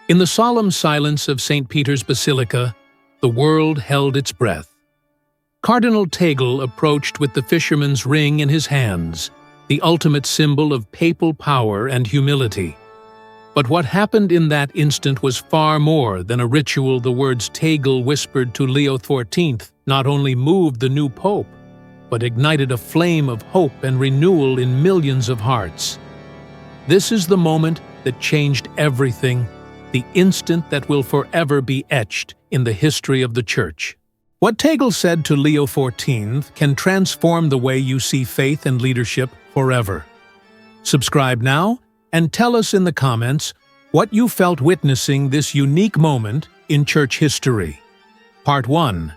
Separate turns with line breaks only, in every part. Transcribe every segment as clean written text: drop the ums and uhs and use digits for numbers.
In the solemn silence of St. Peter's Basilica, the world held its breath. Cardinal Tagle approached with the fisherman's ring in his hands, the ultimate symbol of papal power and humility. But what happened in that instant was far more than a ritual. The words Tagle whispered to Leo XIV not only moved the new pope, but ignited a flame of hope and renewal in millions of hearts. This is the moment that changed everything, the instant that will forever be etched in the history of the Church. What Tagle said to Leo XIV can transform the way you see faith and leadership forever. Subscribe now and tell us in the comments what you felt witnessing this unique moment in Church history. Part 1.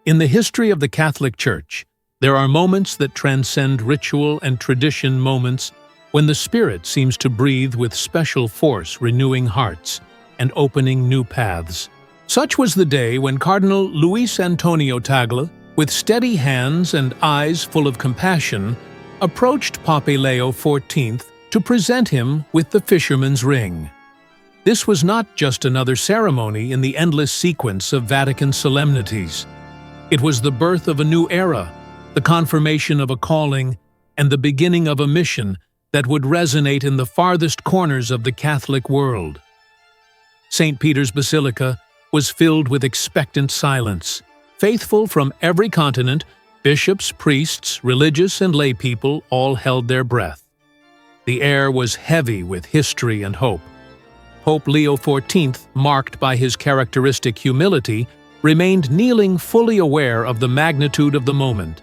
In the history of the Catholic Church, there are moments that transcend ritual and tradition, moments when the Spirit seems to breathe with special force, renewing hearts and opening new paths. Such was the day when Cardinal Luis Antonio Tagle, with steady hands and eyes full of compassion, approached Pope Leo XIV to present him with the fisherman's ring. This was not just another ceremony in the endless sequence of Vatican solemnities. It was the birth of a new era, the confirmation of a calling, and the beginning of a mission that would resonate in the farthest corners of the Catholic world. St. Peter's Basilica was filled with expectant silence. Faithful from every continent, bishops, priests, religious and lay people all held their breath. The air was heavy with history and hope. Pope Leo XIV, marked by his characteristic humility, remained kneeling, fully aware of the magnitude of the moment.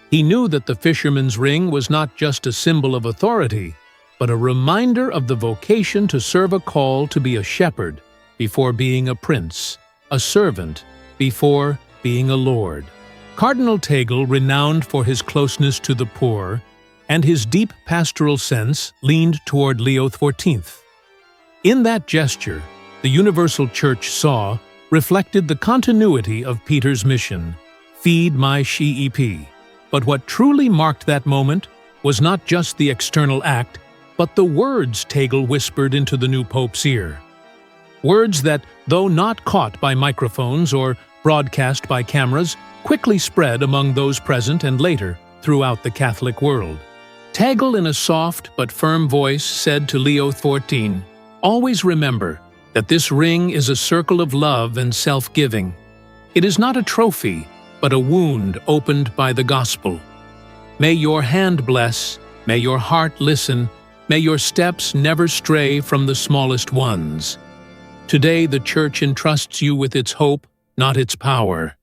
He knew that the fisherman's ring was not just a symbol of authority, but a reminder of the vocation to serve, a call to be a shepherd before being a prince, a servant before being a lord. Cardinal Tagle, renowned for his closeness to the poor and his deep pastoral sense, leaned toward Leo XIV. In that gesture, the Universal Church saw reflected the continuity of Peter's mission, feed my sheep. But what truly marked that moment was not just the external act, but the words Tagle whispered into the new pope's ear. Words that, though not caught by microphones or broadcast by cameras, quickly spread among those present and later throughout the Catholic world. Tagle, in a soft but firm voice, said to Leo XIV, "Always remember that this ring is a circle of love and self-giving. It is not a trophy, but a wound opened by the gospel. May your hand bless, may your heart listen, may your steps never stray from the smallest ones. Today the Church entrusts you with its hope, not its power.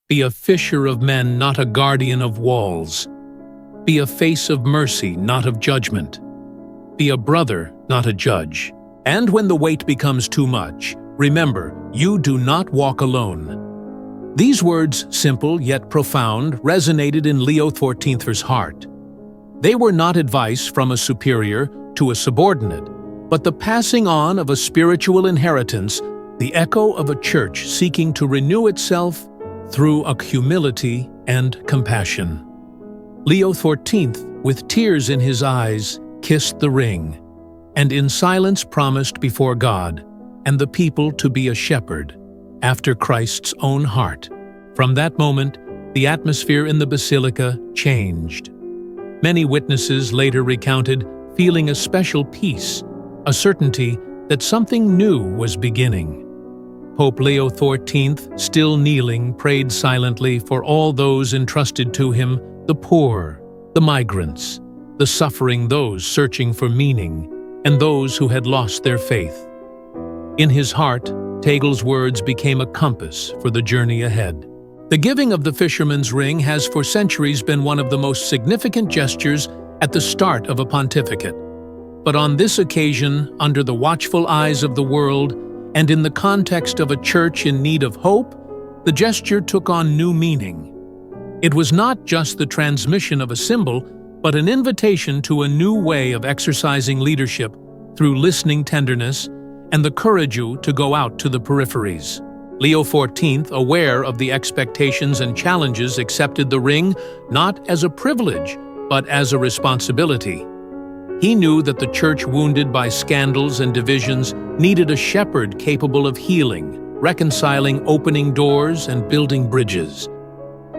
Be a fisher of men, not a guardian of walls. Be a face of mercy, not of judgment. Be a brother, not a judge. And when the weight becomes too much, remember, you do not walk alone." These words, simple yet profound, resonated in Leo XIV's heart. They were not advice from a superior to a subordinate, but the passing on of a spiritual inheritance, the echo of a church seeking to renew itself through a humility and compassion. Leo XIV, with tears in his eyes, kissed the ring, and in silence promised before God and the people to be a shepherd after Christ's own heart. From that moment, the atmosphere in the basilica changed. Many witnesses later recounted feeling a special peace, a certainty that something new was beginning. Pope Leo XIV, still kneeling, prayed silently for all those entrusted to him, the poor, the migrants, the suffering, those searching for meaning, and those who had lost their faith. In his heart, Tagle's words became a compass for the journey ahead. The giving of the fisherman's ring has for centuries been one of the most significant gestures at the start of a pontificate. But on this occasion, under the watchful eyes of the world, and in the context of a church in need of hope, the gesture took on new meaning. It was not just the transmission of a symbol, but an invitation to a new way of exercising leadership through listening tenderness and the courage to go out to the peripheries. Leo XIV, aware of the expectations and challenges, accepted the ring not as a privilege, but as a responsibility. He knew that the church wounded by scandals and divisions needed a shepherd capable of healing, reconciling opening doors and building bridges.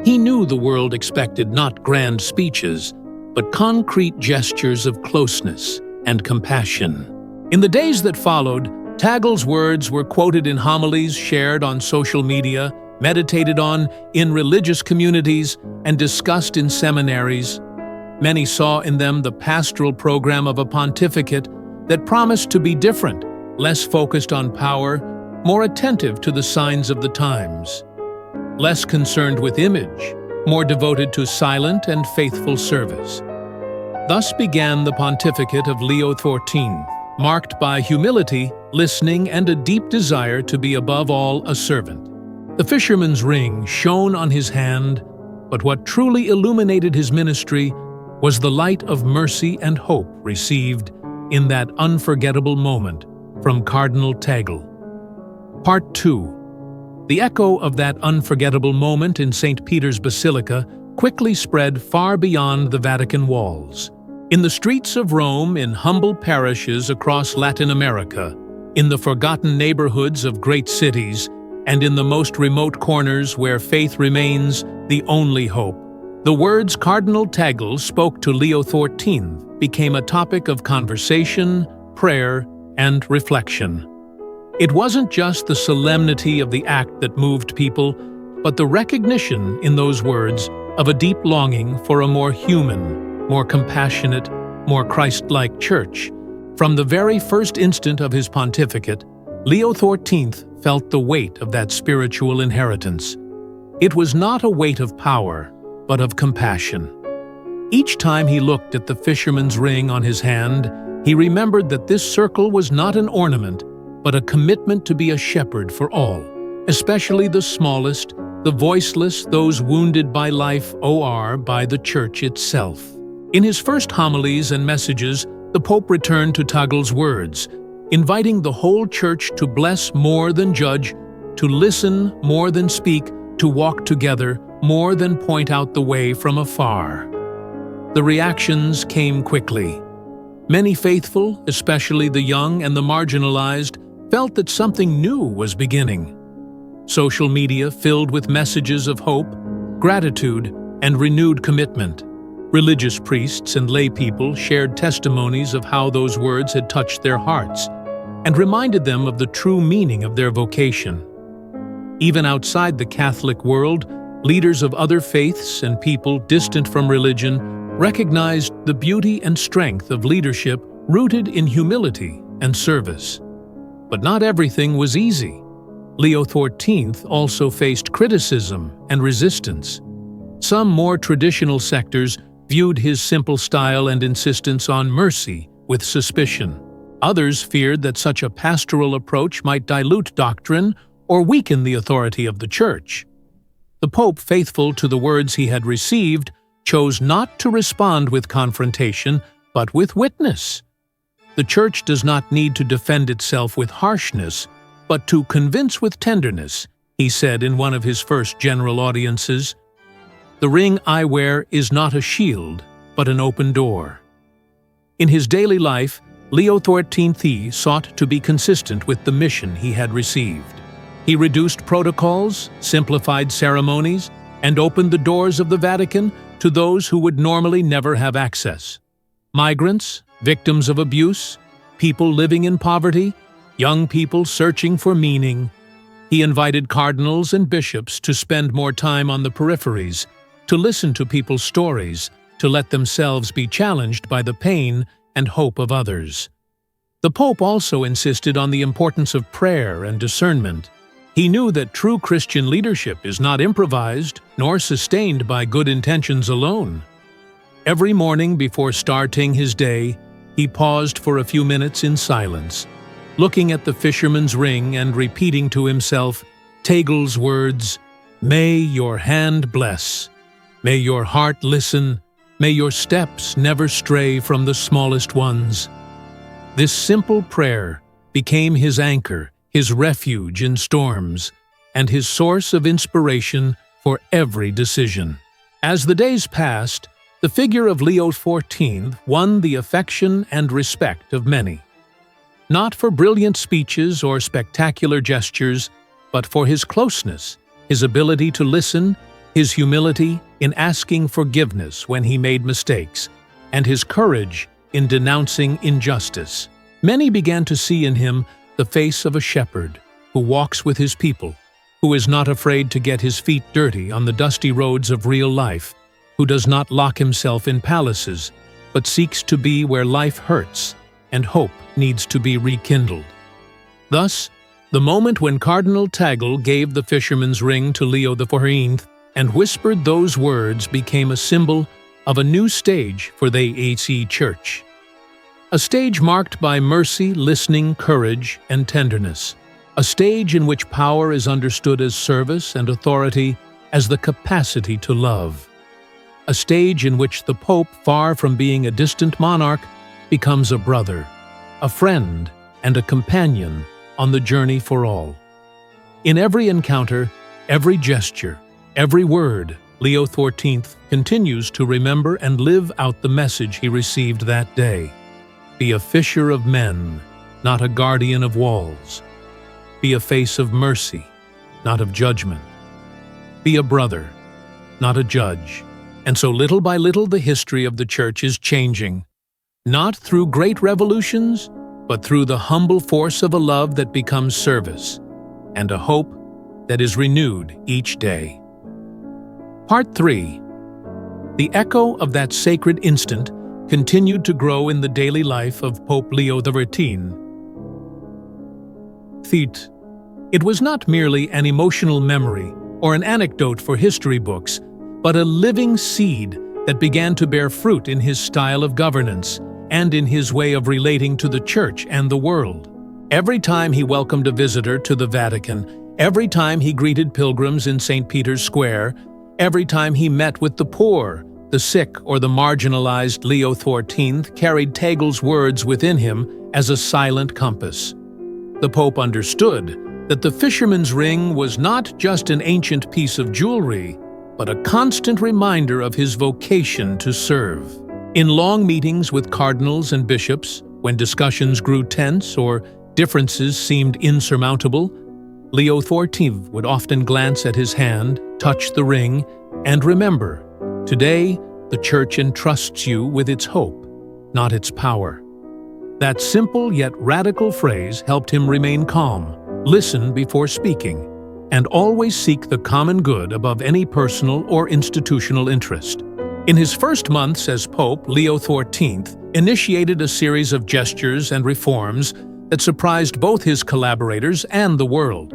He knew the world expected not grand speeches, but concrete gestures of closeness and compassion. In the days that followed, Tagel's words were quoted in homilies shared on social media, meditated on in religious communities, and discussed in seminaries. Many saw in them the pastoral program of a pontificate that promised to be different, less focused on power, more attentive to the signs of the times, less concerned with image, more devoted to silent and faithful service. Thus began the pontificate of Leo XIV, marked by humility, listening, and a deep desire to be above all a servant. The fisherman's ring shone on his hand, but what truly illuminated his ministry was the light of mercy and hope received in that unforgettable moment from Cardinal Tagle. Part 2. The echo of that unforgettable moment in St. Peter's Basilica quickly spread far beyond the Vatican walls. In the streets of Rome, in humble parishes across Latin America, in the forgotten neighborhoods of great cities, and in the most remote corners where faith remains the only hope, the words Cardinal Tagle spoke to Leo XIV became a topic of conversation, prayer, and reflection. It wasn't just the solemnity of the act that moved people, but the recognition in those words of a deep longing for a more human, more compassionate, more Christ-like church. From the very first instant of his pontificate, Leo XIV felt the weight of that spiritual inheritance. It was not a weight of power, but of compassion. Each time he looked at the fisherman's ring on his hand, he remembered that this circle was not an ornament, but a commitment to be a shepherd for all, especially the smallest, the voiceless, those wounded by life or by the Church itself. In his first homilies and messages, the Pope returned to Tagle's words, inviting the whole Church to bless more than judge, to listen more than speak, to walk together more than point out the way from afar. The reactions came quickly. Many faithful, especially the young and the marginalized, felt that something new was beginning. Social media filled with messages of hope, gratitude, and renewed commitment. Religious priests and lay people shared testimonies of how those words had touched their hearts and reminded them of the true meaning of their vocation. Even outside the Catholic world, leaders of other faiths and people distant from religion recognized the beauty and strength of leadership rooted in humility and service. But not everything was easy. Leo XIV also faced criticism and resistance. Some more traditional sectors viewed his simple style and insistence on mercy with suspicion. Others feared that such a pastoral approach might dilute doctrine or weaken the authority of the Church. The Pope, faithful to the words he had received, chose not to respond with confrontation, but with witness. The Church does not need to defend itself with harshness, but to convince with tenderness, he said in one of his first general audiences. The ring I wear is not a shield, but an open door. In his daily life, Leo XIV sought to be consistent with the mission he had received. He reduced protocols, simplified ceremonies, and opened the doors of the Vatican to those who would normally never have access. Migrants, victims of abuse, people living in poverty, young people searching for meaning. He invited cardinals and bishops to spend more time on the peripheries, to listen to people's stories, to let themselves be challenged by the pain and hope of others. The Pope also insisted on the importance of prayer and discernment. He knew that true Christian leadership is not improvised nor sustained by good intentions alone. Every morning before starting his day, he paused for a few minutes in silence, looking at the fisherman's ring and repeating to himself Tagle's words, "May your hand bless, may your heart listen, may your steps never stray from the smallest ones." This simple prayer became his anchor, his refuge in storms, and his source of inspiration for every decision. As the days passed, The figure of Leo XIV won the affection and respect of many, not for brilliant speeches or spectacular gestures, but for his closeness, his ability to listen, his humility in asking forgiveness when he made mistakes, and his courage in denouncing injustice. Many began to see in him the face of a shepherd who walks with his people, who is not afraid to get his feet dirty on the dusty roads of real life, who does not lock himself in palaces, but seeks to be where life hurts and hope needs to be rekindled. Thus, the moment when Cardinal Tagle gave the fisherman's ring to Leo XIV and whispered those words became a symbol of a new stage for the AC Church. A stage marked by mercy, listening, courage, and tenderness. A stage in which power is understood as service and authority as the capacity to love. A stage in which the Pope, far from being a distant monarch, becomes a brother, a friend, and a companion on the journey for all. In every encounter, every gesture, every word, Leo XIV continues to remember and live out the message he received that day. Be a fisher of men, not a guardian of walls. Be a face of mercy, not of judgment. Be a brother, not a judge. And so little by little the history of the Church is changing, not through great revolutions, but through the humble force of a love that becomes service, and a hope that is renewed each day. Part 3. The echo of that sacred instant continued to grow in the daily life of Pope Leo XIV. It was not merely an emotional memory or an anecdote for history books, but a living seed that began to bear fruit in his style of governance and in his way of relating to the Church and the world. Every time he welcomed a visitor to the Vatican, every time he greeted pilgrims in St. Peter's Square, every time he met with the poor, the sick, or the marginalized, Leo XIV carried Tagle's words within him as a silent compass. The Pope understood that the fisherman's ring was not just an ancient piece of jewelry, but a constant reminder of his vocation to serve. In long meetings with cardinals and bishops, when discussions grew tense or differences seemed insurmountable, Leo XIV would often glance at his hand, touch the ring, and remember, today the Church entrusts you with its hope, not its power. That simple yet radical phrase helped him remain calm, listen before speaking, and always seek the common good above any personal or institutional interest. In his first months as Pope, Leo XIV initiated a series of gestures and reforms that surprised both his collaborators and the world.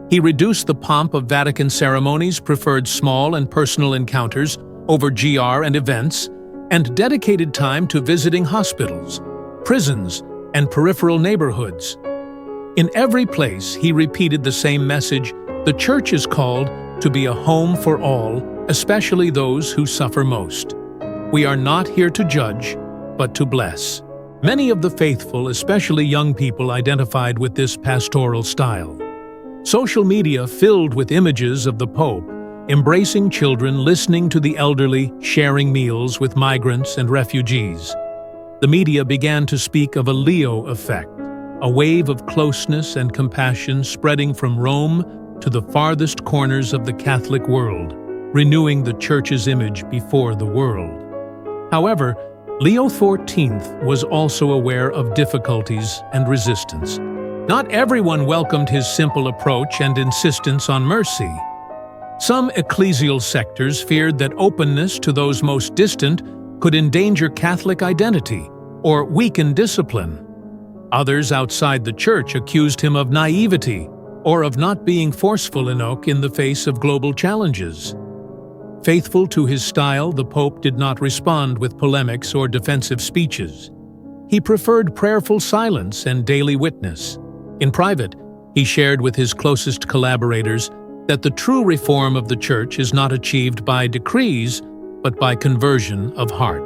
He reduced the pomp of Vatican ceremonies, preferred small and personal encounters over GR and events, and dedicated time to visiting hospitals, prisons, and peripheral neighborhoods. In every place, he repeated the same message: the Church is called to be a home for all, especially those who suffer most. We are not here to judge, but to bless. Many of the faithful, especially young people, identified with this pastoral style. Social media filled with images of the Pope, embracing children, listening to the elderly, sharing meals with migrants and refugees. The media began to speak of a Leo effect, a wave of closeness and compassion spreading from Rome to the farthest corners of the Catholic world, renewing the Church's image before the world. However, Leo XIV was also aware of difficulties and resistance. Not everyone welcomed his simple approach and insistence on mercy. Some ecclesial sectors feared that openness to those most distant could endanger Catholic identity or weaken discipline. Others outside the Church accused him of naivety or of not being forceful enough in the face of global challenges. Faithful to his style, the Pope did not respond with polemics or defensive speeches. He preferred prayerful silence and daily witness. In private, he shared with his closest collaborators that the true reform of the Church is not achieved by decrees, but by conversion of heart.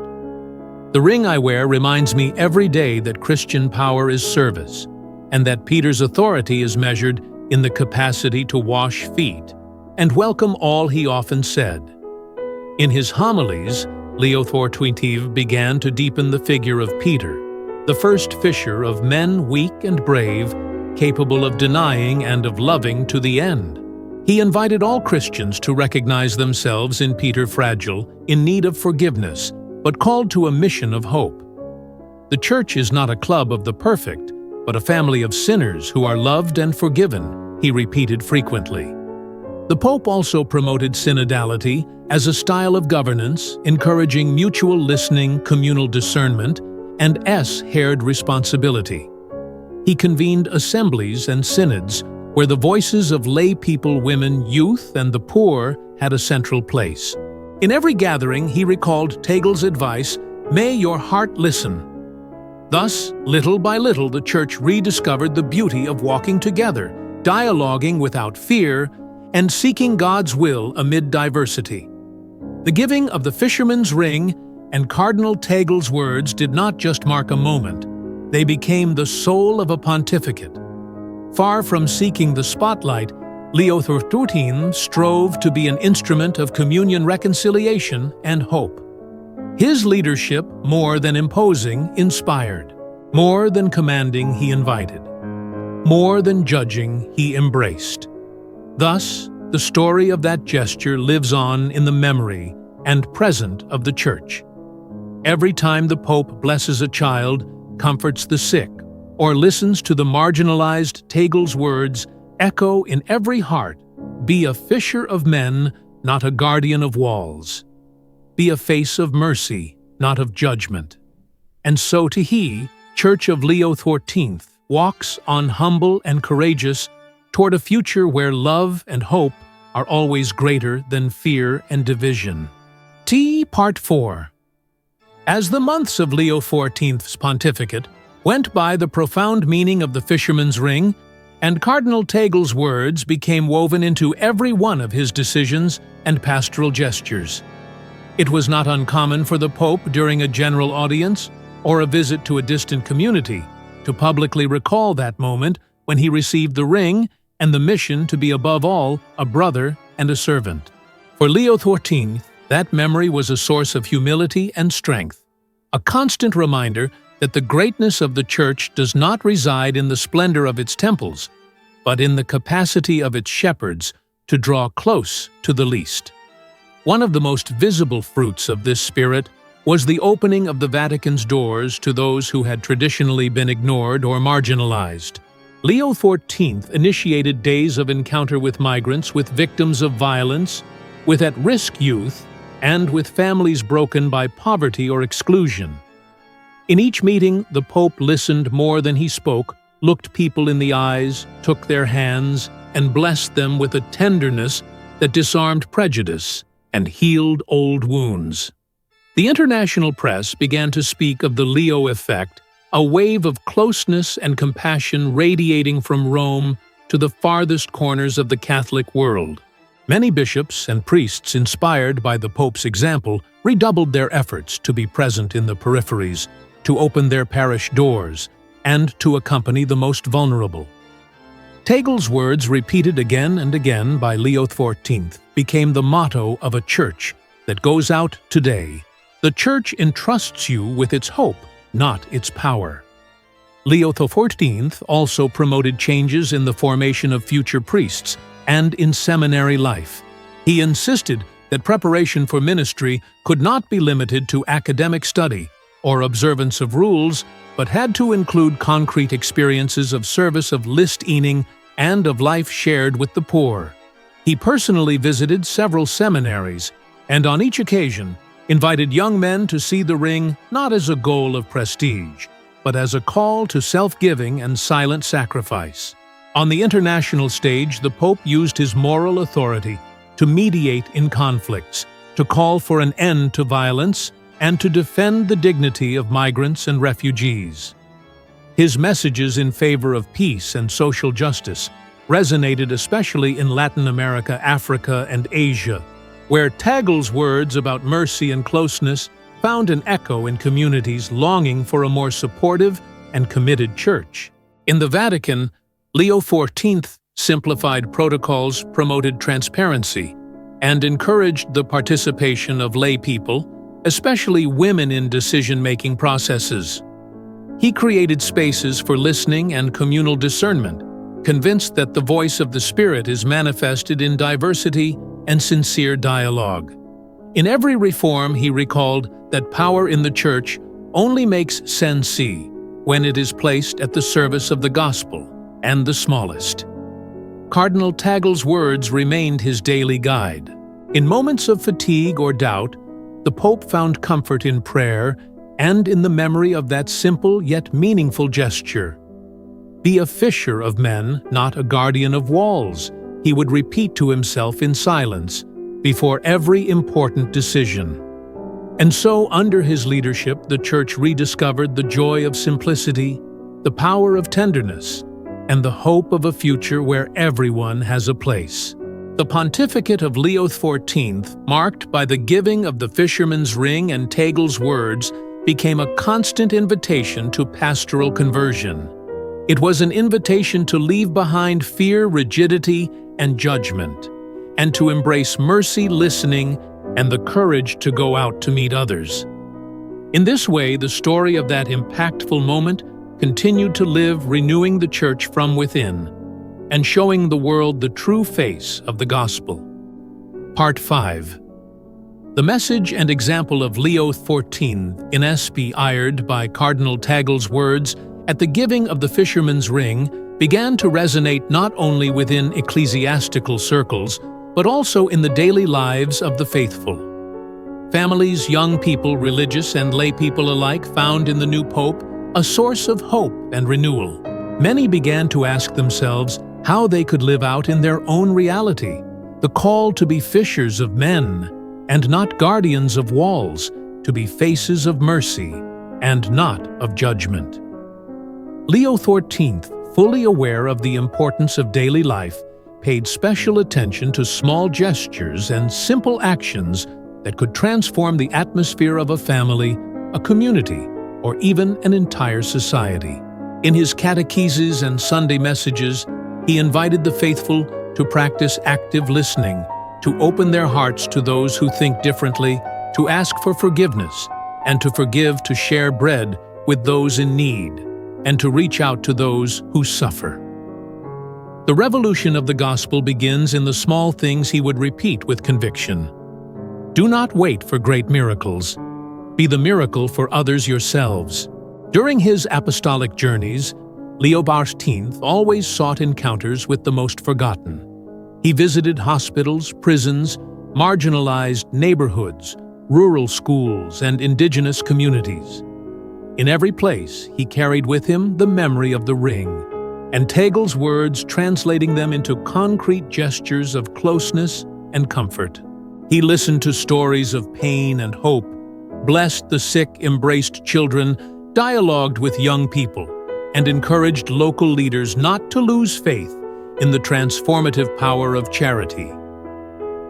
The ring I wear reminds me every day that Christian power is service, and that Peter's authority is measured in the capacity to wash feet and welcome all, he often said. In his homilies, Leo XIV began to deepen the figure of Peter, the first fisher of men weak and brave, capable of denying and of loving to the end. He invited all Christians to recognize themselves in Peter fragile, in need of forgiveness, but called to a mission of hope. The Church is not a club of the perfect, but a family of sinners who are loved and forgiven, he repeated frequently. The Pope also promoted synodality as a style of governance, encouraging mutual listening, communal discernment, and S-haired responsibility. He convened assemblies and synods where the voices of lay people, women, youth, and the poor had a central place. In every gathering, he recalled Tegel's advice, "May your heart listen." Thus, little by little, the Church rediscovered the beauty of walking together, dialoguing without fear, and seeking God's will amid diversity. The giving of the fisherman's ring and Cardinal Tegel's words did not just mark a moment. They became the soul of a pontificate. Far from seeking the spotlight, Leo XIV strove to be an instrument of communion reconciliation and hope. His leadership, more than imposing, inspired. More than commanding, he invited. More than judging, he embraced. Thus, the story of that gesture lives on in the memory and present of the Church. Every time the Pope blesses a child, comforts the sick, or listens to the marginalized, Tegel's words echo in every heart, "Be a fisher of men, not a guardian of walls. Be a face of mercy, not of judgment." And so to he, Church of Leo XIV, walks on humble and courageous toward a future where love and hope are always greater than fear and division. Part 4. As the months of Leo XIV's pontificate went by, the profound meaning of the fisherman's ring and Cardinal Tegel's words became woven into every one of his decisions and pastoral gestures. It was not uncommon for the Pope, during a general audience or a visit to a distant community, to publicly recall that moment when he received the ring and the mission to be above all a brother and a servant. For Leo XIV, that memory was a source of humility and strength, a constant reminder that the greatness of the Church does not reside in the splendor of its temples, but in the capacity of its shepherds to draw close to the least. One of the most visible fruits of this spirit was the opening of the Vatican's doors to those who had traditionally been ignored or marginalized. Leo XIV initiated days of encounter with migrants, with victims of violence, with at-risk youth, and with families broken by poverty or exclusion. In each meeting, the Pope listened more than he spoke, looked people in the eyes, took their hands, and blessed them with a tenderness that disarmed prejudice and healed old wounds. The international press began to speak of the Leo effect, a wave of closeness and compassion radiating from Rome to the farthest corners of the Catholic world. Many bishops and priests, inspired by the Pope's example, redoubled their efforts to be present in the peripheries, to open their parish doors, and to accompany the most vulnerable. Tegel's words, repeated again and again by Leo XIV, became the motto of a church that goes out today. The Church entrusts you with its hope, not its power. Leo XIV also promoted changes in the formation of future priests and in seminary life. He insisted that preparation for ministry could not be limited to academic study or observance of rules, but had to include concrete experiences of service, of list-eaning, and of life shared with the poor. He personally visited several seminaries, and on each occasion invited young men to see the ring not as a goal of prestige, but as a call to self-giving and silent sacrifice. On the international stage, the Pope used his moral authority to mediate in conflicts, to call for an end to violence, and to defend the dignity of migrants and refugees. His messages in favor of peace and social justice resonated especially in Latin America, Africa, and Asia, where Tegel's words about mercy and closeness found an echo in communities longing for a more supportive and committed church. In the Vatican, Leo XIV simplified protocols, promoted transparency, and encouraged the participation of lay people, especially women in decision-making processes. He created spaces for listening and communal discernment, convinced that the voice of the Spirit is manifested in diversity and sincere dialogue. In every reform, he recalled that power in the Church only makes sense when it is placed at the service of the gospel and the smallest. Cardinal Tagle's words remained his daily guide. In moments of fatigue or doubt, the Pope found comfort in prayer and in the memory of that simple yet meaningful gesture. "Be a fisher of men, not a guardian of walls," he would repeat to himself in silence before every important decision. And so, under his leadership, the Church rediscovered the joy of simplicity, the power of tenderness, and the hope of a future where everyone has a place. The pontificate of Leo XIV, marked by the giving of the fisherman's ring and Tagle's words, became a constant invitation to pastoral conversion. It was an invitation to leave behind fear, rigidity, and judgment, and to embrace mercy, listening, and the courage to go out to meet others. In this way, the story of that impactful moment continued to live, renewing the Church from within and showing the world the true face of the Gospel. Part 5. The message and example of Leo XIV, inspired by Cardinal Tagle's words at the giving of the fisherman's ring, began to resonate not only within ecclesiastical circles, but also in the daily lives of the faithful. Families, young people, religious and lay people alike found in the new pope a source of hope and renewal. Many began to ask themselves how they could live out in their own reality the call to be fishers of men and not guardians of walls, to be faces of mercy and not of judgment. Leo XIV, fully aware of the importance of daily life, paid special attention to small gestures and simple actions that could transform the atmosphere of a family, a community, or even an entire society. In his catecheses and Sunday messages, he invited the faithful to practice active listening, to open their hearts to those who think differently, to ask for forgiveness, and to forgive, to share bread with those in need, and to reach out to those who suffer. The revolution of the gospel begins in the small things he would repeat with conviction. Do not wait for great miracles. Be the miracle for others yourselves. During his apostolic journeys, Leo XIV always sought encounters with the most forgotten. He visited hospitals, prisons, marginalized neighborhoods, rural schools, and indigenous communities. In every place, he carried with him the memory of the ring, and Tagle's words, translating them into concrete gestures of closeness and comfort. He listened to stories of pain and hope, blessed the sick, embraced children, dialogued with young people, and encouraged local leaders not to lose faith in the transformative power of charity.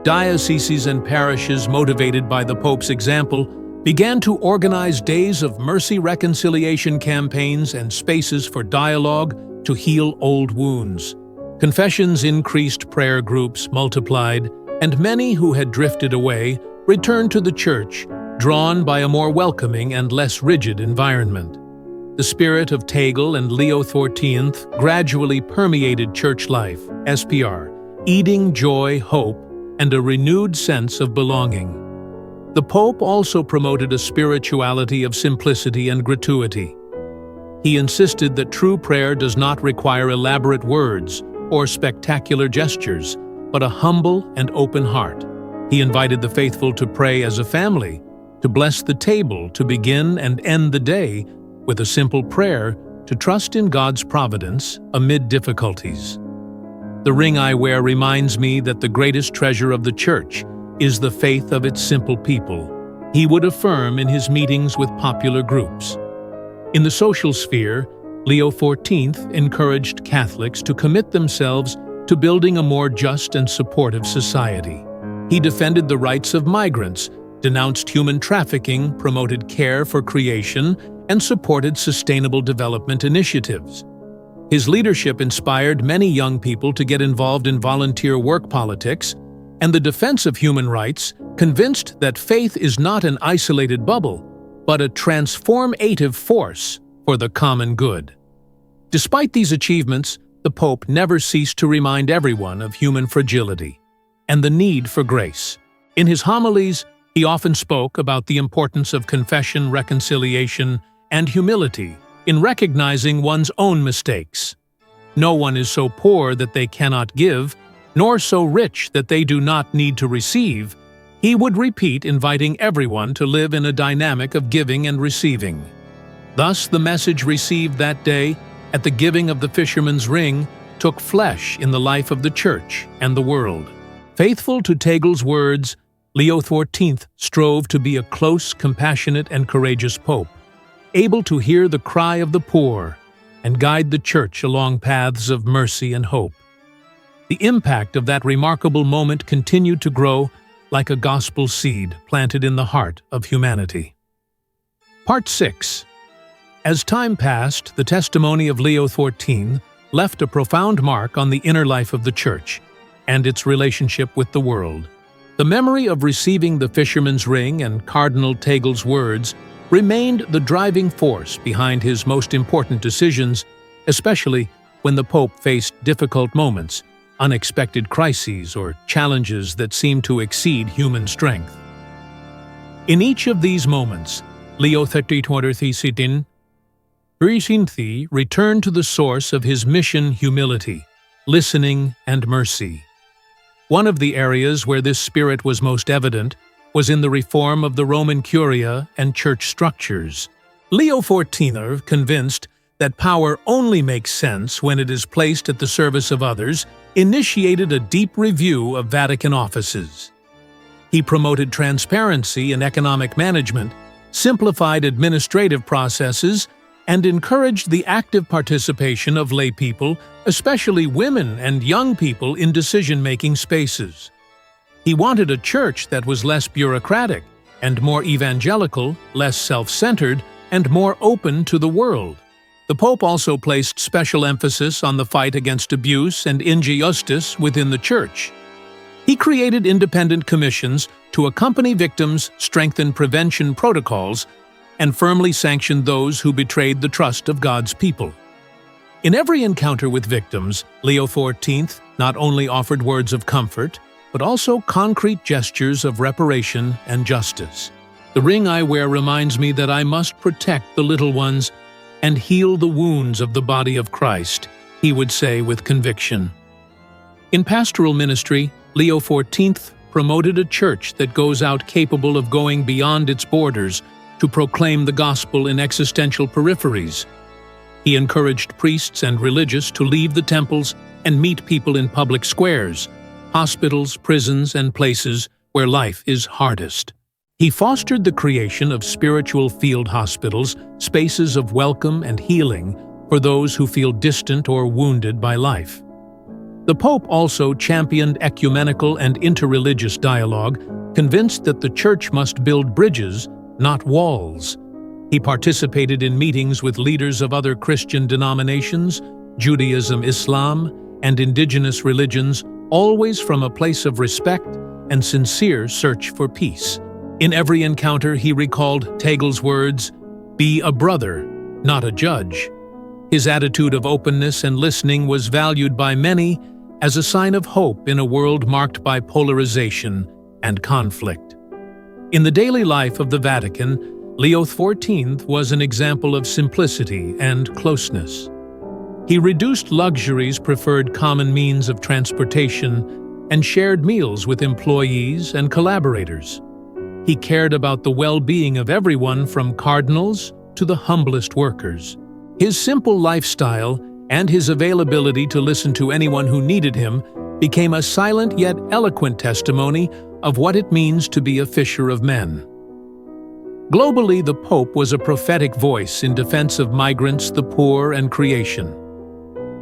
Dioceses and parishes, motivated by the Pope's example, began to organize days of mercy reconciliation campaigns and spaces for dialogue to heal old wounds. Confessions increased, prayer groups multiplied, and many who had drifted away returned to the Church, drawn by a more welcoming and less rigid environment. The spirit of Tagle and Leo XIV gradually permeated church life, eating joy, hope, and a renewed sense of belonging. The Pope also promoted a spirituality of simplicity and gratuity. He insisted that true prayer does not require elaborate words or spectacular gestures, but a humble and open heart. He invited the faithful to pray as a family, to bless the table, to begin and end the day with a simple prayer, to trust in God's providence amid difficulties. The ring I wear reminds me that the greatest treasure of the Church is the faith of its simple people, he would affirm in his meetings with popular groups. In the social sphere, Leo XIV encouraged Catholics to commit themselves to building a more just and supportive society. He defended the rights of migrants, denounced human trafficking, promoted care for creation, and supported sustainable development initiatives. His leadership inspired many young people to get involved in volunteer work politics, and the defense of human rights convinced that faith is not an isolated bubble, but a transformative force for the common good. Despite these achievements, the Pope never ceased to remind everyone of human fragility and the need for grace. In his homilies, he often spoke about the importance of confession, reconciliation, and humility in recognizing one's own mistakes. No one is so poor that they cannot give, nor so rich that they do not need to receive. He would repeat, inviting everyone to live in a dynamic of giving and receiving. Thus, the message received that day at the giving of the fisherman's ring took flesh in the life of the Church and the world. Faithful to Tegel's words, Leo XIV strove to be a close, compassionate, and courageous pope, able to hear the cry of the poor and guide the Church along paths of mercy and hope. The impact of that remarkable moment continued to grow like a gospel seed planted in the heart of humanity. Part 6. As time passed, the testimony of Leo XIV left a profound mark on the inner life of the Church and its relationship with the world. The memory of receiving the fisherman's ring and Cardinal Tegel's words remained the driving force behind his most important decisions, especially when the Pope faced difficult moments, unexpected crises, or challenges that seemed to exceed human strength. In each of these moments, Leo XIII returned to the source of his mission: humility, listening, and mercy. One of the areas where this spirit was most evident was in the reform of the Roman Curia and church structures. Leo XIV, convinced that power only makes sense when it is placed at the service of others, initiated a deep review of Vatican offices. He promoted transparency in economic management, simplified administrative processes, and encouraged the active participation of lay people, especially women and young people, in decision-making spaces. He wanted a church that was less bureaucratic and more evangelical, less self-centered, and more open to the world. The Pope also placed special emphasis on the fight against abuse and injustice within the Church. He created independent commissions to accompany victims, strengthen prevention protocols, and firmly sanctioned those who betrayed the trust of God's people. In every encounter with victims, Leo XIV not only offered words of comfort, but also concrete gestures of reparation and justice. "The ring I wear reminds me that I must protect the little ones and heal the wounds of the body of Christ," he would say with conviction. In pastoral ministry, Leo XIV promoted a church that goes out capable of going beyond its borders to proclaim the gospel in existential peripheries. He encouraged priests and religious to leave the temples and meet people in public squares, hospitals, prisons, and places where life is hardest. He fostered the creation of spiritual field hospitals, spaces of welcome and healing for those who feel distant or wounded by life. The Pope also championed ecumenical and interreligious dialogue, convinced that the Church must build bridges, not walls. He participated in meetings with leaders of other Christian denominations, Judaism, Islam, and indigenous religions, always from a place of respect and sincere search for peace. In every encounter, he recalled Tegel's words, "Be a brother, not a judge." His attitude of openness and listening was valued by many as a sign of hope in a world marked by polarization and conflict. In the daily life of the Vatican, Leo XIV was an example of simplicity and closeness. He reduced luxuries, preferred common means of transportation, and shared meals with employees and collaborators. He cared about the well-being of everyone from cardinals to the humblest workers. His simple lifestyle and his availability to listen to anyone who needed him became a silent yet eloquent testimony of what it means to be a fisher of men. Globally, the Pope was a prophetic voice in defense of migrants, the poor, and creation.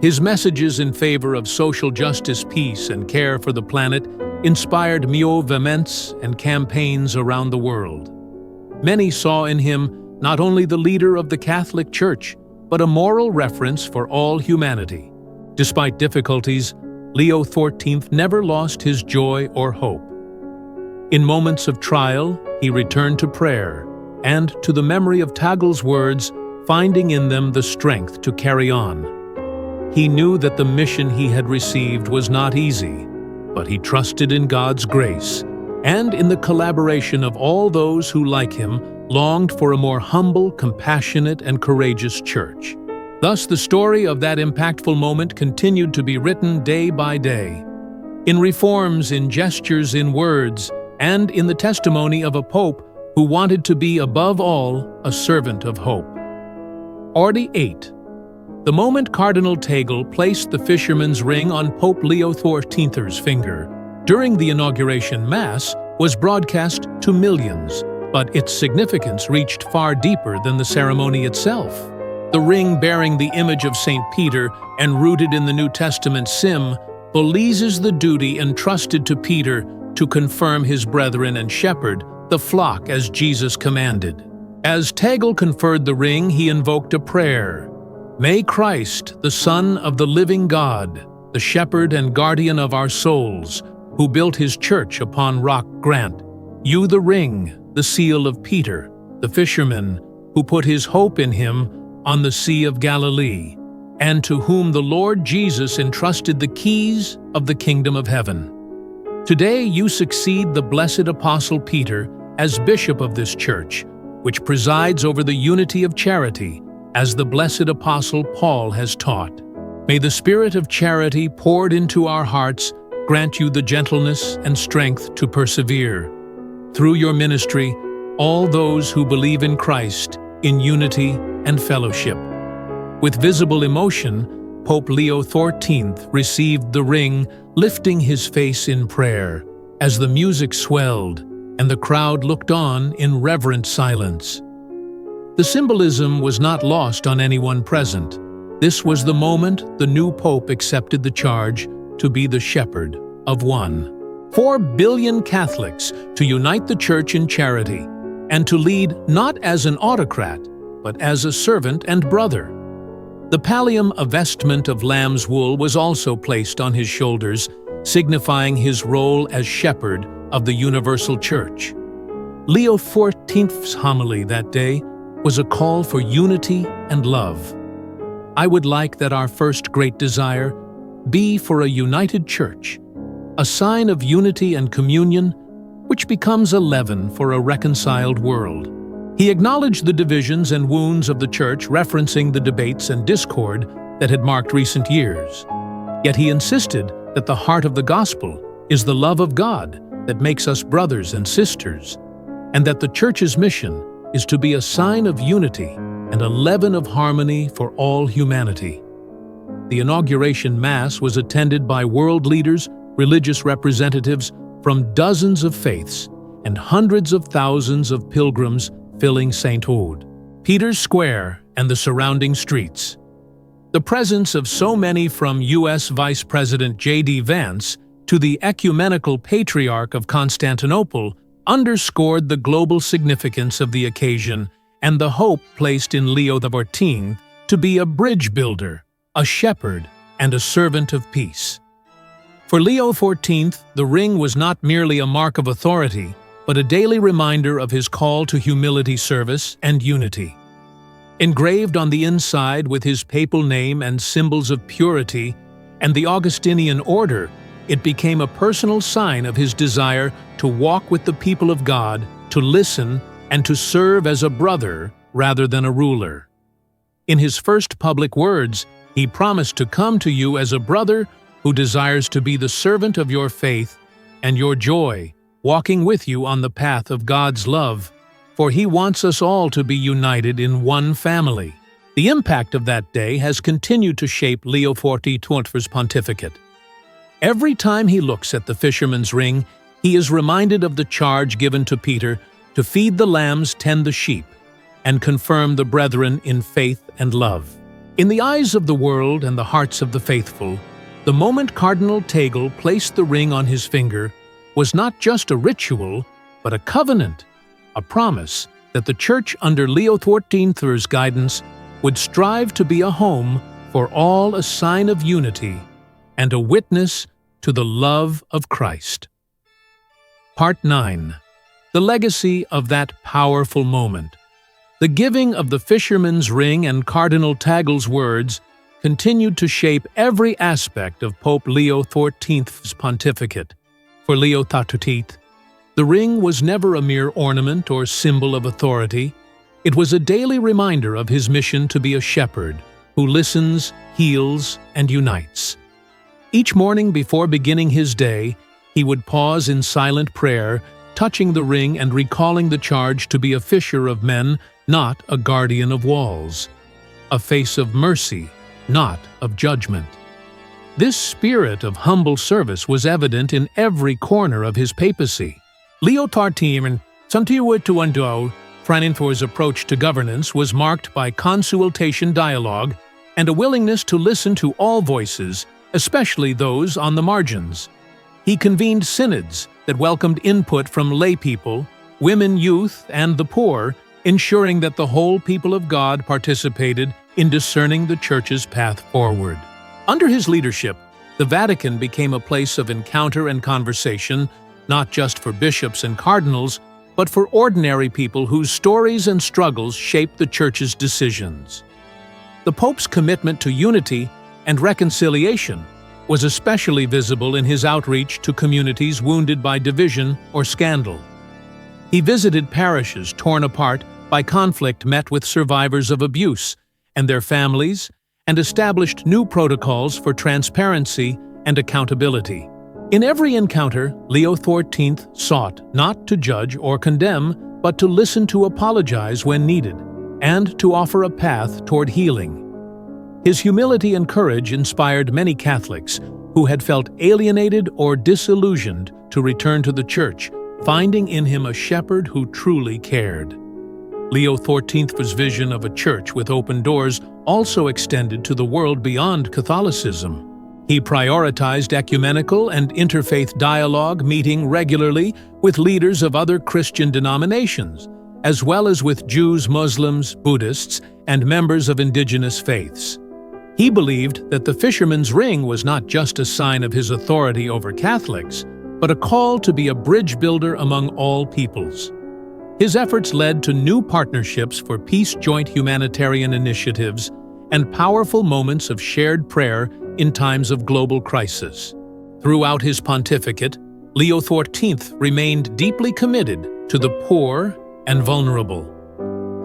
His messages in favor of social justice, peace, and care for the planet inspired movements and campaigns around the world. Many saw in him not only the leader of the Catholic Church, but a moral reference for all humanity. Despite difficulties, Leo XIV never lost his joy or hope. In moments of trial, he returned to prayer and to the memory of Tagel's words, finding in them the strength to carry on. He knew that the mission he had received was not easy, but he trusted in God's grace and in the collaboration of all those who, like him, longed for a more humble, compassionate, and courageous church. Thus, the story of that impactful moment continued to be written day by day, in reforms, in gestures, in words, and in the testimony of a pope who wanted to be, above all, a servant of hope. Ordi 8. The moment Cardinal Tagle placed the fisherman's ring on Pope Leo XIV's finger during the inauguration Mass was broadcast to millions, but its significance reached far deeper than the ceremony itself. The ring bearing the image of St. Peter and rooted in the New Testament symbolizes the duty entrusted to Peter to confirm his brethren and shepherd the flock as Jesus commanded. As Tagle conferred the ring, he invoked a prayer. May Christ, the Son of the living God, the shepherd and guardian of our souls, who built his church upon rock, grant you the ring, the seal of Peter, the fisherman, who put his hope in him on the Sea of Galilee, and to whom the Lord Jesus entrusted the keys of the kingdom of heaven. Today you succeed the blessed Apostle Peter as bishop of this church, which presides over the unity of charity, as the blessed Apostle Paul has taught. May the Spirit of charity poured into our hearts grant you the gentleness and strength to persevere. Through your ministry, all those who believe in Christ, in unity and fellowship. With visible emotion, Pope Leo XIV received the ring, lifting his face in prayer, as the music swelled and the crowd looked on in reverent silence. The symbolism was not lost on anyone present. This was the moment the new pope accepted the charge to be the shepherd of 4 billion Catholics, to unite the Church in charity, and to lead not as an autocrat, but as a servant and brother. The pallium, a vestment of lamb's wool, was also placed on his shoulders, signifying his role as shepherd of the universal Church. Leo XIV's homily that day was a call for unity and love. I would like that our first great desire be for a united Church, a sign of unity and communion, which becomes a leaven for a reconciled world. He acknowledged the divisions and wounds of the Church, referencing the debates and discord that had marked recent years. Yet he insisted that the heart of the gospel is the love of God that makes us brothers and sisters, and that the Church's mission is to be a sign of unity and a leaven of harmony for all humanity. The inauguration Mass was attended by world leaders, religious representatives from dozens of faiths, and hundreds of thousands of pilgrims filling St. Peter's Square and the surrounding streets. The presence of so many, from U.S. Vice President J.D. Vance to the ecumenical Patriarch of Constantinople, underscored the global significance of the occasion and the hope placed in Leo XIV to be a bridge builder, a shepherd, and a servant of peace. For Leo XIV, the ring was not merely a mark of authority, but a daily reminder of his call to humility, service, and unity. Engraved on the inside with his papal name and symbols of purity and the Augustinian order, it became a personal sign of his desire to walk with the people of God, to listen, and to serve as a brother rather than a ruler. In his first public words, he promised to come to you as a brother who desires to be the servant of your faith and your joy, walking with you on the path of God's love, for he wants us all to be united in one family. The impact of that day has continued to shape Leo XIV's pontificate. Every time he looks at the fisherman's ring, he is reminded of the charge given to Peter to feed the lambs, tend the sheep, and confirm the brethren in faith and love. In the eyes of the world and the hearts of the faithful, the moment Cardinal Tagle placed the ring on his finger was not just a ritual, but a covenant, a promise that the Church under Leo XIV's guidance would strive to be a home for all, a sign of unity, and a witness to the love of Christ. Part 9. The legacy of that powerful moment. The giving of the fisherman's ring and Cardinal Tagle's words continued to shape every aspect of Pope Leo XIV's pontificate. For Leo XIV, the ring was never a mere ornament or symbol of authority. It was a daily reminder of his mission to be a shepherd who listens, heals, and unites. Each morning before beginning his day, he would pause in silent prayer, touching the ring and recalling the charge to be a fisher of men, not a guardian of walls. A face of mercy, not of judgment. This spirit of humble service was evident in every corner of his papacy. Leo XIV, Francinfor's approach to governance was marked by consultation dialogue and a willingness to listen to all voices, especially those on the margins. He convened synods that welcomed input from laypeople, women, youth, and the poor, ensuring that the whole people of God participated in discerning the Church's path forward. Under his leadership, the Vatican became a place of encounter and conversation, not just for bishops and cardinals, but for ordinary people whose stories and struggles shaped the Church's decisions. The Pope's commitment to unity and reconciliation was especially visible in his outreach to communities wounded by division or scandal. He visited parishes torn apart by conflict, met with survivors of abuse and their families, and established new protocols for transparency and accountability. In every encounter, Leo XIV sought not to judge or condemn, but to listen, to apologize when needed, and to offer a path toward healing. His humility and courage inspired many Catholics who had felt alienated or disillusioned to return to the Church, finding in him a shepherd who truly cared. Leo XIV's vision of a church with open doors also extended to the world beyond Catholicism. He prioritized ecumenical and interfaith dialogue, meeting regularly with leaders of other Christian denominations, as well as with Jews, Muslims, Buddhists, and members of indigenous faiths. He believed that the fisherman's ring was not just a sign of his authority over Catholics, but a call to be a bridge builder among all peoples. His efforts led to new partnerships for peace-joint humanitarian initiatives and powerful moments of shared prayer in times of global crisis. Throughout his pontificate, Leo XIV remained deeply committed to the poor and vulnerable.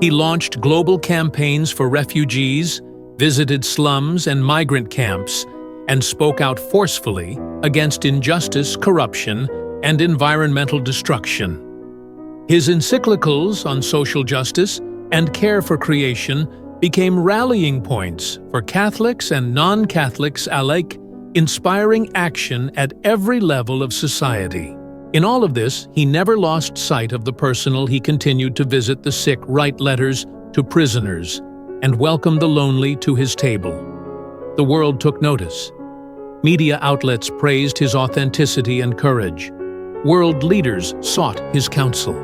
He launched global campaigns for refugees, visited slums and migrant camps, and spoke out forcefully against injustice, corruption, and environmental destruction. His encyclicals on social justice and care for creation became rallying points for Catholics and non-Catholics alike, inspiring action at every level of society. In all of this, he never lost sight of the personal. He continued to visit the sick, write letters to prisoners, and welcome the lonely to his table. The world took notice. Media outlets praised his authenticity and courage. World leaders sought his counsel.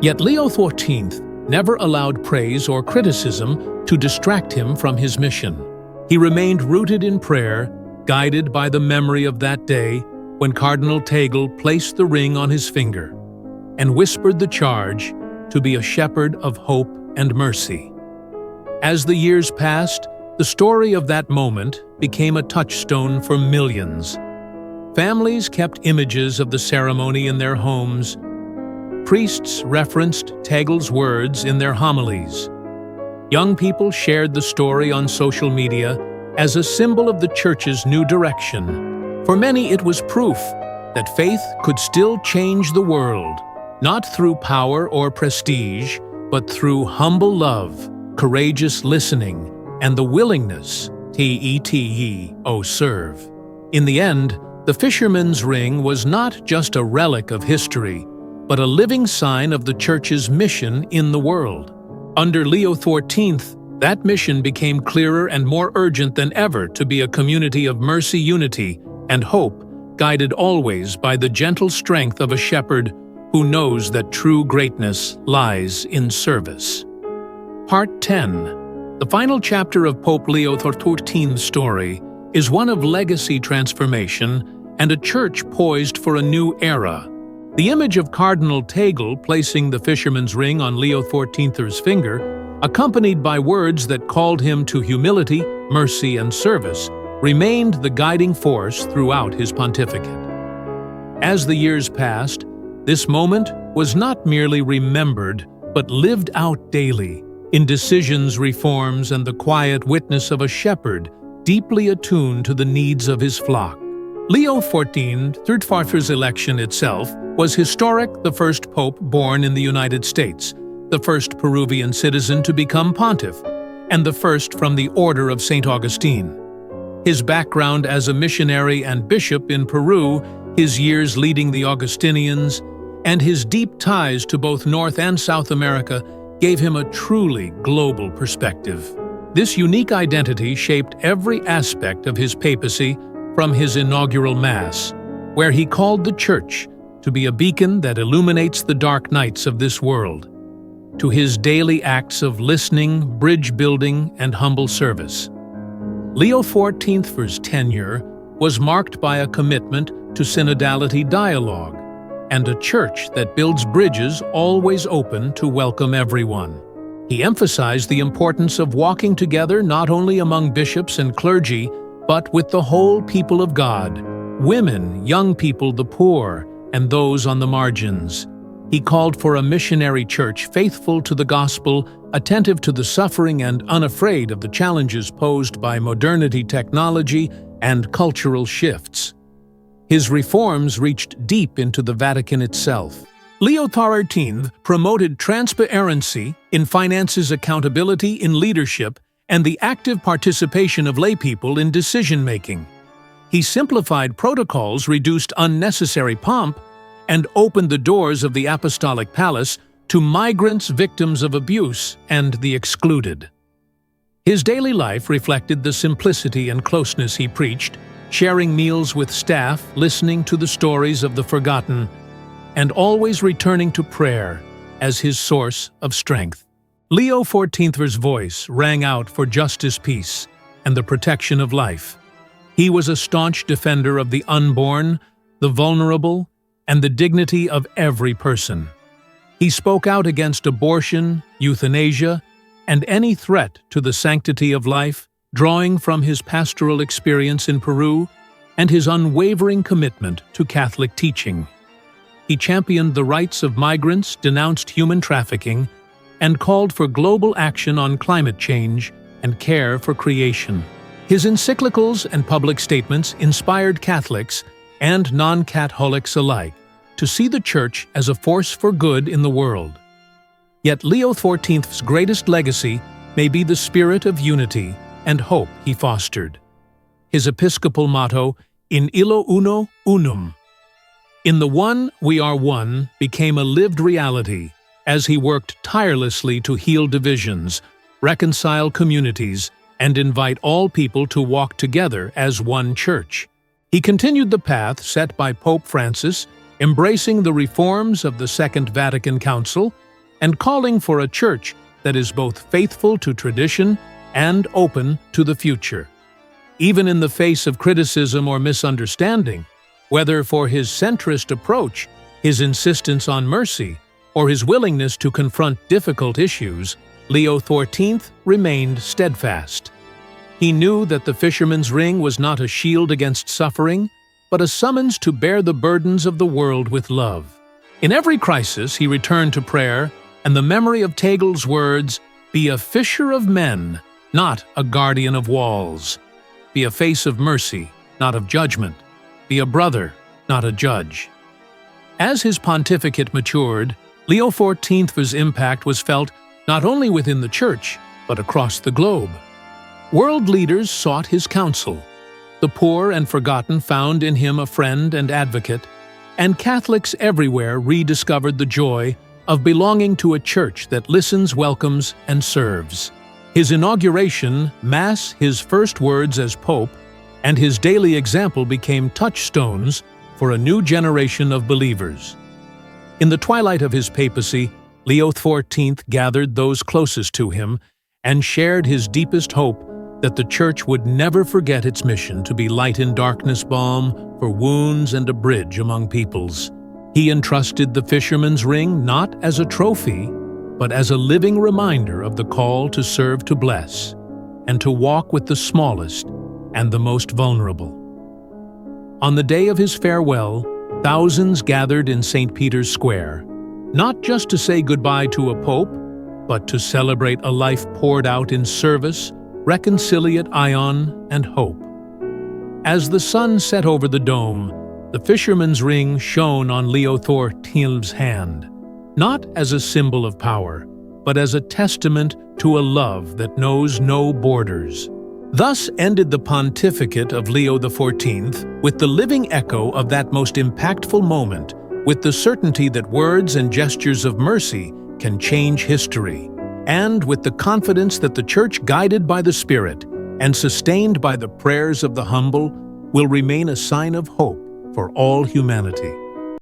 Yet Leo XIV never allowed praise or criticism to distract him from his mission. He remained rooted in prayer, guided by the memory of that day when Cardinal Tagle placed the ring on his finger and whispered the charge to be a shepherd of hope and mercy. As the years passed, the story of that moment became a touchstone for millions. Families kept images of the ceremony in their homes. Priests referenced Tagle's words in their homilies. Young people shared the story on social media as a symbol of the Church's new direction. For many, it was proof that faith could still change the world, not through power or prestige, but through humble love, courageous listening, and the willingness to serve. In the end, the fisherman's ring was not just a relic of history, but a living sign of the Church's mission in the world. Under Leo XIV, that mission became clearer and more urgent than ever to be a community of mercy, unity, and hope, guided always by the gentle strength of a shepherd who knows that true greatness lies in service. Part 10. The final chapter of Pope Leo XIV's story is one of legacy transformation and a church poised for a new era. The image of Cardinal Tagle placing the fisherman's ring on Leo XIV's finger, accompanied by words that called him to humility, mercy, and service, remained the guiding force throughout his pontificate. As the years passed, this moment was not merely remembered, but lived out daily, in decisions, reforms, and the quiet witness of a shepherd deeply attuned to the needs of his flock. Leo XIV's election itself was historic, the first pope born in the United States, the first Peruvian citizen to become pontiff, and the first from the Order of St. Augustine. His background as a missionary and bishop in Peru, his years leading the Augustinians, and his deep ties to both North and South America gave him a truly global perspective. This unique identity shaped every aspect of his papacy, from his inaugural Mass, where he called the Church to be a beacon that illuminates the dark nights of this world, to his daily acts of listening, bridge building, and humble service. Leo XIV's tenure was marked by a commitment to synodality dialogue and a church that builds bridges always open to welcome everyone. He emphasized the importance of walking together not only among bishops and clergy, but with the whole people of God, women, young people, the poor, and those on the margins. He called for a missionary church faithful to the gospel, attentive to the suffering, and unafraid of the challenges posed by modernity, technology, and cultural shifts. His reforms reached deep into the Vatican itself. Leo XIV promoted transparency in finances, accountability in leadership, and the active participation of laypeople in decision-making. He simplified protocols, reduced unnecessary pomp, and opened the doors of the Apostolic Palace to migrants, victims of abuse, and the excluded. His daily life reflected the simplicity and closeness he preached, sharing meals with staff, listening to the stories of the forgotten, and always returning to prayer as his source of strength. Leo XIV's voice rang out for justice, peace, and the protection of life. He was a staunch defender of the unborn, the vulnerable, and the dignity of every person. He spoke out against abortion, euthanasia, and any threat to the sanctity of life, drawing from his pastoral experience in Peru and his unwavering commitment to Catholic teaching. He championed the rights of migrants, denounced human trafficking, and called for global action on climate change and care for creation. His encyclicals and public statements inspired Catholics and non-Catholics alike to see the Church as a force for good in the world. Yet Leo XIV's greatest legacy may be the spirit of unity and hope he fostered. His episcopal motto, "In illo uno, unum." In the one, we are one, became a lived reality as he worked tirelessly to heal divisions, reconcile communities, and invite all people to walk together as one church. He continued the path set by Pope Francis, embracing the reforms of the Second Vatican Council and calling for a church that is both faithful to tradition and open to the future. Even in the face of criticism or misunderstanding, whether for his centrist approach, his insistence on mercy, or his willingness to confront difficult issues, Leo XIV remained steadfast. He knew that the fisherman's ring was not a shield against suffering, but a summons to bear the burdens of the world with love. In every crisis, he returned to prayer and the memory of Tagle's words, "Be a fisher of men, not a guardian of walls. Be a face of mercy, not of judgment. Be a brother, not a judge." As his pontificate matured, Leo XIV's impact was felt not only within the Church, but across the globe. World leaders sought his counsel. The poor and forgotten found in him a friend and advocate, and Catholics everywhere rediscovered the joy of belonging to a church that listens, welcomes, and serves. His inauguration, Mass, his first words as Pope, and his daily example became touchstones for a new generation of believers. In the twilight of his papacy, Leo XIV gathered those closest to him and shared his deepest hope that the Church would never forget its mission to be light in darkness, balm for wounds, and a bridge among peoples. He entrusted the fisherman's ring not as a trophy, but as a living reminder of the call to serve, to bless, and to walk with the smallest and the most vulnerable. On the day of his farewell, thousands gathered in St. Peter's Square, not just to say goodbye to a pope, but to celebrate a life poured out in service, reconciliation, and hope. As the sun set over the dome, the fisherman's ring shone on Leo XIV's hand, not as a symbol of power, but as a testament to a love that knows no borders. Thus ended the pontificate of Leo XIV with the living echo of that most impactful moment, with the certainty that words and gestures of mercy can change history, and with the confidence that the Church, guided by the Spirit and sustained by the prayers of the humble, will remain a sign of hope for all humanity.